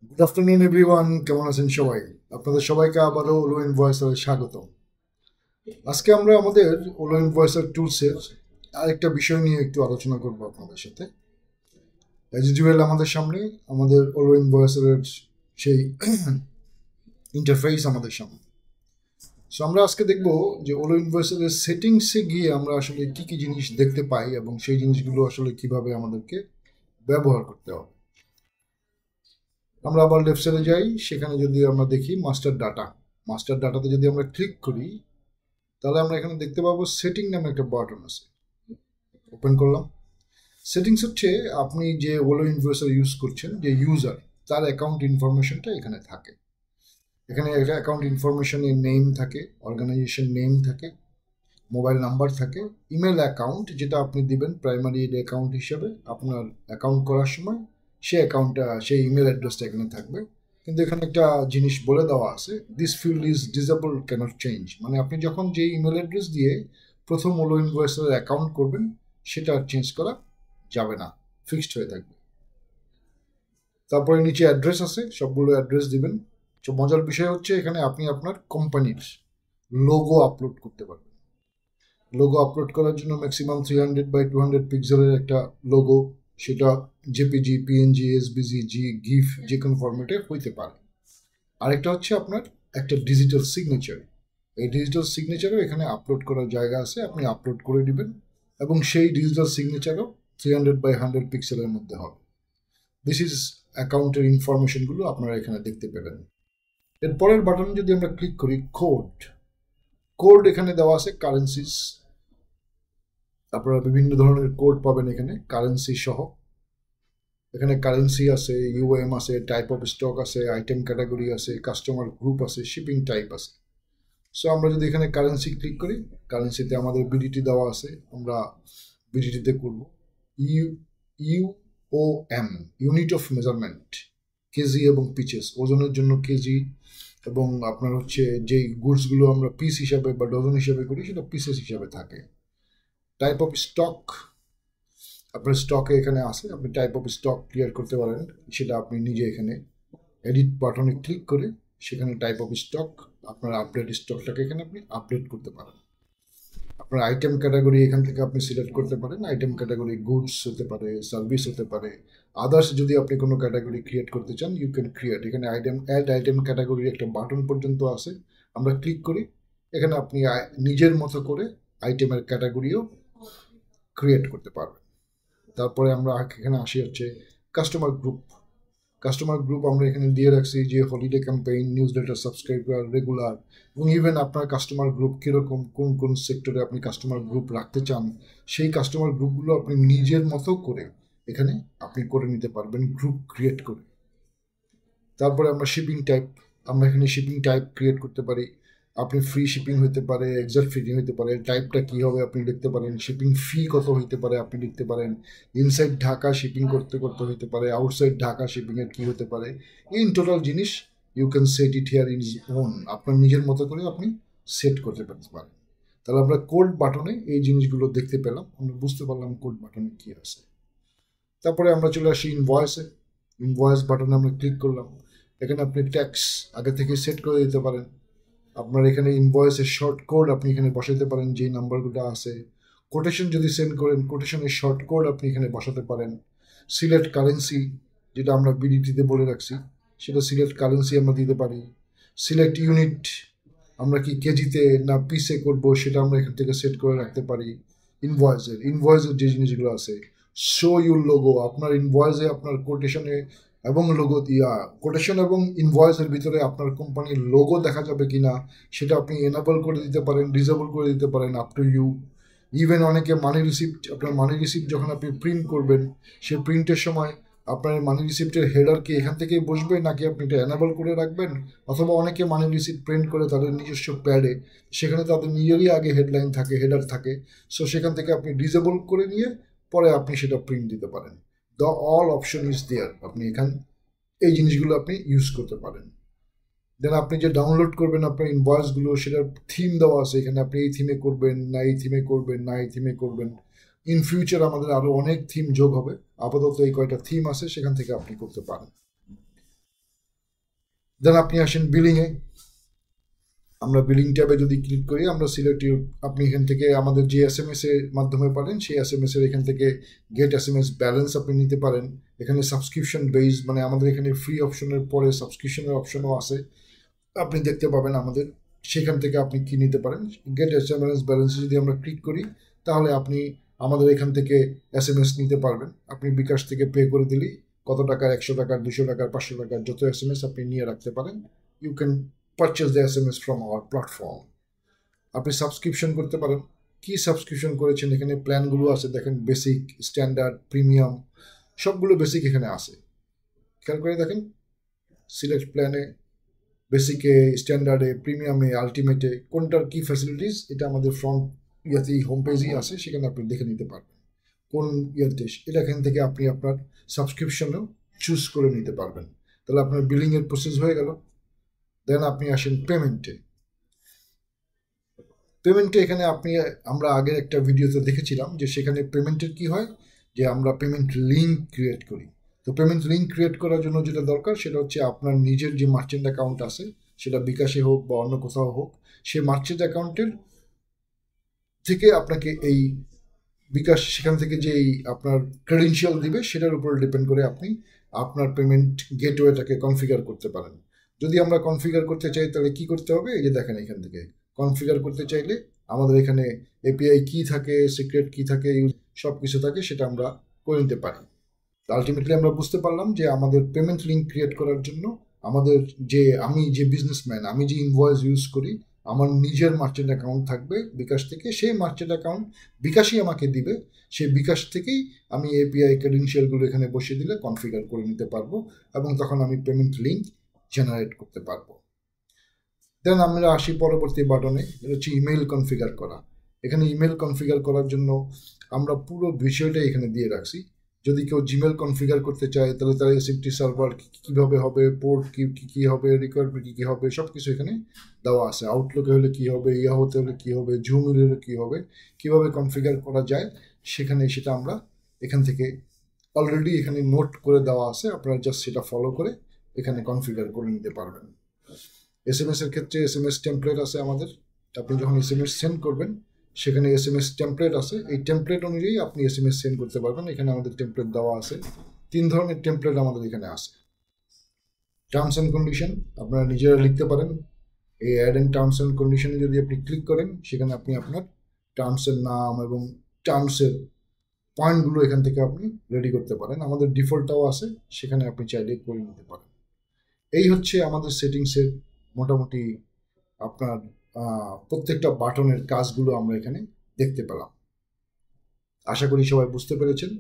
Good afternoon everyone, কেমন আছেন সবাই? আপনাদের সবাইকে আবারও ওলো ইনভয়েসে স্বাগত। আজকে আমরা আমাদের ওলো ইনভয়েসের টুলসের আরেকটা বিষয় নিয়ে একটু আলোচনা করব আপনাদের সাথে। অ্যাজ ইউজুয়াল আমাদের সামনে আমাদের ওলো ইনভয়েসের সেই ইন্টারফেস আমাদের সামনে। সো আমরা আজকে দেখব যে ওলো ইনভয়েসের সেটিংসে গিয়ে আমরা আসলে কি কি জিনিস দেখতে পাই এবং সেই জিনিসগুলো আসলে কিভাবে আমাদেরকে ব্যবহার করতে হবে। আমরা আবার লেফট সাইডে যাই, সেখানে যদি আমরা দেখি মাস্টার ডাটাতে যদি আমরা ক্লিক করি, তাহলে আমরা এখানে দেখতে পাবো সেটিং নামে একটা বাটন আছে। ওপেন করলাম। সেটিংস হচ্ছে আপনি যে ওলো ইনভয়েসার ইউজ করছেন, যে ইউজার, তার অ্যাকাউন্ট ইনফরমেশনটা এখানে থাকে। এখানে একটা অ্যাকাউন্ট ইনফরমেশনের নেম থাকে, অর্গানাইজেশন নেম থাকে, মোবাইল নাম্বার থাকে, ইমেল অ্যাকাউন্ট যেটা আপনি দিবেন প্রাইমারি অ্যাকাউন্ট হিসেবে আপনার অ্যাকাউন্ট করার সময়, সেই অ্যাকাউন্টটা, সেই ইমেল অ্যাড্রেসটা এখানে থাকবে। কিন্তু এখানে একটা জিনিস বলে দেওয়া আছে, this field is disable, can't change. মানে আপনি যখন যে ইমেল অ্যাড্রেস দিয়ে প্রথম ওলো ইনভয়েসের অ্যাকাউন্ট করবেন, সেটা চেঞ্জ করা যাবে না, ফিক্সড হয়ে থাকবে। তারপরে নিচে অ্যাড্রেস আছে, সবগুলো অ্যাড্রেস দিবেন। তো মজার বিষয় হচ্ছে এখানে আপনি আপনার কোম্পানির লোগো আপলোড করতে পারবেন। লোগো আপলোড করার জন্য ম্যাক্সিমাম 300 বাই 200 পিক্সেলের একটা লোগো, সেটা জেপিজি, পিএনজি, এসবিজি, গিফ, যে কোনো ফরম্যাটে হইতে পারে। আরেকটা হচ্ছে আপনার একটা ডিজিটাল সিগনেচার। এই ডিজিটাল সিগনেচারও এখানে আপলোড করার জায়গা আছে, আপনি আপলোড করে দিবেন এবং সেই ডিজিটাল সিগনেচারও 300 বাই 100 পিক্সেলের মধ্যে হবে। দিস ইজ অ্যাকাউন্টের ইনফরমেশনগুলো আপনারা এখানে দেখতে পেলেন। এর পরের বাটন যদি আমরা ক্লিক করি, কোড। কোড এখানে দেওয়া আছে কারেন্সিস। আপনারা বিভিন্ন ধরনের কোড পাবেন এখানে, কারেন্সি সহ। এখানে কারেন্সি আছে, ইউএম আছে, টাইপ অফ স্টক আছে, আইটেম ক্যাটাগরি আছে, কাস্টমার গ্রুপ আছে, শিপিং টাইপ আছে। সো আমরা যদি এখানে কারেন্সি ক্লিক করি, কারেন্সিতে আমাদের বিডিটি দেওয়া আছে, আমরা বিডিটিতে করব। U UOM, unit of measurement, KG এবং পিচেস, ওজনের জন্য কেজি, এবং আপনার হচ্ছে যেই গুডসগুলো আমরা পিস হিসাবে বা ডজন হিসাবে করি, সেটা পিসেস হিসাবে থাকে। টাইপ অফ স্টক, আপনার স্টকে এখানে আসে, আপনি টাইপ অফ স্টক ক্লিয়ার করতে পারেন, সেটা আপনি নিজে এখানে এডিট বাটনে ক্লিক করে সেখানে টাইপ অফ স্টক, আপনার আপডেট স্টকটাকে এখানে আপনি আপডেট করতে পারেন। আপনার আইটেম ক্যাটাগরি এখান থেকে আপনি সিলেক্ট করতে পারেন, আইটেম ক্যাটাগরি গুডস হতে পারে, সার্ভিস হতে পারে, আদার্স যদি আপনি কোনো ক্যাটাগরি ক্রিয়েট করতে চান, ইউ ক্যান ক্রিয়েট। এখানে অ্যাড আইটেম ক্যাটাগরির একটা বাটন পর্যন্ত আছে, আমরা ক্লিক করি, এখানে আপনি নিজের মতো করে আইটেমের ক্যাটাগরিও ক্রিয়েট করতে পারবেন। তারপরে আমরা এখানে আসি হচ্ছে কাস্টমার গ্রুপ। কাস্টমার গ্রুপ আমরা এখানে দিয়ে রাখছি যে holiday campaign, news letter subscriber, regular, এবং ইভেন আপনার কাস্টমার গ্রুপ কীরকম, কোন কোন সেক্টরে আপনি কাস্টমার গ্রুপ রাখতে চান, সেই কাস্টমার গ্রুপগুলো আপনি নিজের মতো করে এখানে আপনি করে নিতে পারবেন, গ্রুপ ক্রিয়েট করে। তারপরে আমরা শিপিং টাইপ, আমরা এখানে শিপিং টাইপ ক্রিয়েট করতে পারি। আপনি ফ্রি শিপিং হতে পারে, এক্সাক্ট ফ্রি হতে পারে, টাইপটা কী হবে আপনি লিখতে পারেন, শিপিং ফি কত হইতে পারে আপনি লিখতে পারেন, ইনসাইড ঢাকা শিপিং করতে করতে হইতে পারে, আউটসাইড ঢাকা শিপিংয়ের কী হতে পারে, ইন টোটাল জিনিস you can set it here in own, আপনার নিজের মতো করে আপনি সেট করতে পারেন। তাহলে আমরা কোড বাটনে এই জিনিসগুলো দেখতে পেলাম, আমরা বুঝতে পারলাম কোড বাটনে কী আছে। তারপরে আমরা চলে আসি ইনভয়েসে। ইনভয়েস বাটনে আমরা ক্লিক করলাম, এখানে আপনি ট্যাক্স আগে থেকে সেট করে দিতে পারেন। আপনার এখানে ইনভয়েসের শর্ট কোড আপনি এখানে বসাতে পারেন, যেই নাম্বারগুলো আছে। কোটেশন যদি সেন্ড করেন, কোটেশনের শর্ট কোড আপনি এখানে বসাতে পারেন। সিলেক্ট কারেন্সি, যেটা আমরা বিডিটিতে বলে রাখছি, সেটা সিলেক্ট কারেন্সি আমরা দিতে পারি। সিলেক্ট ইউনিট, আমরা কি কেজিতে না পিসে করব, সেটা আমরা এখান থেকে সেট করে রাখতে পারি। ইনভয়েসের যে জিনিসগুলো আছে, শো ইউর লোগো, আপনার ইনভয়েসে আপনার কোটেশনে এবং লোগো দিয়া, কোটেশন এবং ইনভয়েসের ভিতরে আপনার কোম্পানির লোগো দেখা যাবে কিনা, সেটা আপনি এনাবল করে দিতে পারেন, ডিসেবল করে দিতে পারেন, আপ টু ইউ। ইভেন অনেকে মানি রিসিপ্ট, আপনার মানি রিসিপ্ট যখন আপনি প্রিন্ট করবেন, সেই প্রিন্টের সময় আপনার মানি রিসিপ্টের হেডার কি এখান থেকেই বসবে, নাকি আপনি এটা এনাবল করে রাখবেন। অথবা অনেকে মানি রিসিপ্ট প্রিন্ট করে তাদের নিজস্ব প্যাডে, সেখানে তাদের নিজেরই আগে হেডলাইন থাকে, হেডার থাকে। সো সেখান থেকে আপনি ডিসেবল করে নিয়ে পরে আপনি সেটা প্রিন্ট দিতে পারেন। The all option is there, আপনি এখান এই জিনিসগুলো আপনি ইউজ করতে পারেন। দেন আপনি যে ডাউনলোড করবেন আপনার ইনভয়েসগুলো, সেটার থিম দেওয়া আছে এখানে, আপনি এই থিমে করবেন না এই থিমে করবেন না এই থিমে করবেন। ইন ফিউচার আমাদের আরও অনেক থিম যোগ হবে, আপাতত এই কয়টা থিম আছে, সেখান থেকে আপনি করতে পারেন। দেন আপনি আসেন বিলিংয়ে। আমরা বিলিং ট্যাবে যদি ক্লিক করি, আমরা সিলেক্ট আপনি এখান থেকে আমাদের যে SMS এর মাধ্যমে পারেন সেই SMS এর এখান থেকে গেট SMS ব্যালেন্স আপনি নিতে পারেন। এখানে সাবস্ক্রিপশন বেস, মানে আমাদের এখানে ফ্রি অপশনের পরে সাবস্ক্রিপশনের অপশনও আছে, আপনি দেখতে পাবেন আমাদের, সেখান থেকে আপনি কি নিতে পারেন। গেট SMS ব্যালেন্সে যদি আমরা ক্লিক করি তাহলে আপনি আমাদের এখান থেকে SMS নিতে পারবেন। আপনি বিকাশ থেকে পে করে দিলেই কত টাকার, 100 টাকার, 200 টাকার, 500 টাকার যত SMS আপনি নিয়ে রাখতে পারেন। You can purchase the SMS from our platform. আপনি সাবস্ক্রিপশন করতে পারেন। কি সাবস্ক্রিপশন করেছেন, এখানে প্ল্যানগুলো আছে দেখেন, বেসিক, স্ট্যান্ডার্ড, প্রিমিয়াম, সবগুলো বেসিক এখানে আছে। খেয়াল করে দেখেন, সিলেক্ট প্ল্যানে, বেসিকে, স্ট্যান্ডার্ডে, প্রিমিয়ামে, আলটিমেটে কোনটার কি ফ্যাসিলিটিস, এটা আমাদের ফ্রন্ট ইয়াতেই হোম পেজেই আছে, সেখানে আপনি দেখে নিতে পারবেন কোন ইয়াতে। এটা এখান থেকে আপনি আপনার সাবস্ক্রিপশনও চুজ করে নিতে পারবেন। তাহলে আপনার বিলিংয়ের প্রসেস হয়ে গেল। দেন আপনি আসেন পেমেন্টে। পেমেন্টে এখানে আমরা আগের একটা ভিডিওতে দেখেছিলাম যে সেখানে পেমেন্টের কি হয়, যে আমরা পেমেন্ট লিঙ্ক ক্রিয়েট করি। তো পেমেন্ট লিঙ্ক ক্রিয়েট করার জন্য যেটা দরকার সেটা হচ্ছে আপনার নিজের যে মার্চেন্ট অ্যাকাউন্ট আছে, সেটা বিকাশে হোক বা অন্য কোথাও হোক, সেই মার্চেন্ট অ্যাকাউন্টের থেকে আপনাকে এই বিকাশ সেখান থেকে যে আপনার ক্রেডেনশিয়াল দিবে সেটার উপর ডিপেন্ড করে আপনি আপনার পেমেন্ট গেটওয়েটাকে কনফিগার করতে পারেন। যদি আমরা কনফিগার করতে চাই তাহলে কি করতে হবে, এই যে দেখেন এখান থেকে কনফিগার করতে চাইলে আমাদের এখানে এপিআই কি থাকে, সিক্রেট কি থাকে, সব কিছু থাকে, সেটা আমরা করে নিতে পারি। আলটিমেটলি আমরা বুঝতে পারলাম যে আমাদের পেমেন্ট লিঙ্ক ক্রিয়েট করার জন্য আমাদের আমি যে বিজনেসম্যান, আমি যে ইনভয়েস ইউজ করি, আমার নিজের মার্চেন্ট অ্যাকাউন্ট থাকবে বিকাশ থেকে, সেই মার্চেন্ট অ্যাকাউন্ট বিকাশই আমাকে দিবে, সেই বিকাশ থেকেই আমি এপিআই ক্রেডেনশিয়ালগুলো এখানে বসিয়ে দিলে কনফিগার করে নিতে পারবো এবং তখন আমি পেমেন্ট লিঙ্ক জেনারেট করতে পারবো। দেন আমরা আসি পরবর্তী বাটনে, এটা হচ্ছে ইমেল কনফিগার করা। এখানে ইমেল কনফিগার করার জন্য আমরা পুরো বিষয়টাই এখানে দিয়ে রাখছি। যদি কেউ জিমেল কনফিগার করতে চায় তাহলে তার এসএমটি সার্ভার কীভাবে হবে, পোর্ট কী হবে, রিকোয়ারমেন্ট কী হবে, সব কিছু এখানে দেওয়া আছে। আউটলুকে হলে কী হবে, ইয়াহুতে হলে কী হবে, জুমেল হলে কী হবে, কীভাবে কনফিগার করা যায়, সেটা আমরা এখান থেকে অলরেডি এখানে নোট করে দেওয়া আছে। আপনারা জাস্ট সেটা ফলো করে এখানে কনফিগার করে নিতে পারবেন। SMS এর ক্ষেত্রে SMS টেমপ্লেট আছে আমাদের। আপনি যখন SMS সেন্ড করবেন সেখানে SMS টেমপ্লেট আছে, এই টেমপ্লেট অনুযায়ী আপনি SMS সেন্ড করতে পারবেন। এখানে আমাদের টেমপ্লেট দেওয়া আছে, 3 ধরনের টেমপ্লেট আমাদের এখানে আছে। টার্মস অ্যান্ড কন্ডিশন আপনারা নিজেরা লিখতে পারেন। এই অ্যাড অ্যান্ড টার্মস অ্যান্ড কন্ডিশনে যদি আপনি ক্লিক করেন সেখানে আপনি আপনার টার্মসের নাম এবং টার্মসের পয়েন্টগুলো এখান থেকে আপনি রেডি করতে পারেন। আমাদের ডিফল্টটাও আছে, সেখানে আপনি চাইলে করে নিতে পারেন। এই হচ্ছে আমাদের সেটিংসের মোটামুটি আপনার প্রত্যেকটা বাটনের কাজগুলো আমরা এখানে দেখতে পেলাম। আশা করি সবাই বুঝতে পেরেছেন।